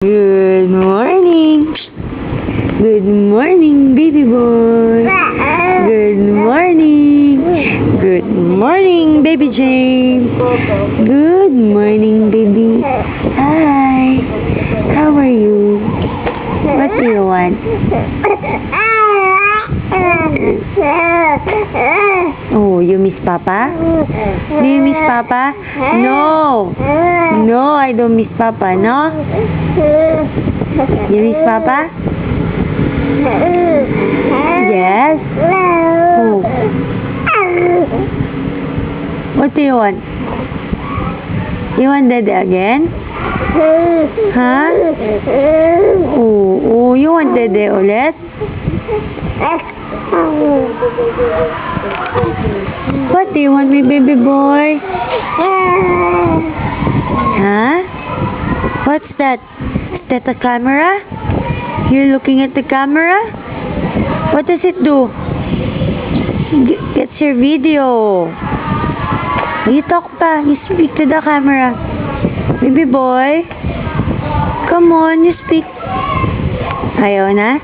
Good morning. Good morning, baby boy. Good morning. Good morning, baby James. Good morning, baby. Hi. How are you? What do you want? Oh, you miss Papa? Do you miss Papa? No. No, I don't miss Papa, no? You miss Papa? Yes. Oh. What do you want? You want Daddy again? Huh? Oh, you want Daddy ulit? What do you want, my baby boy? Huh? What's that? Is that a camera? You're looking at the camera? What does it do? It's your video. You talk pa. You speak to the camera. Baby boy. Come on, you speak. Ayaw na?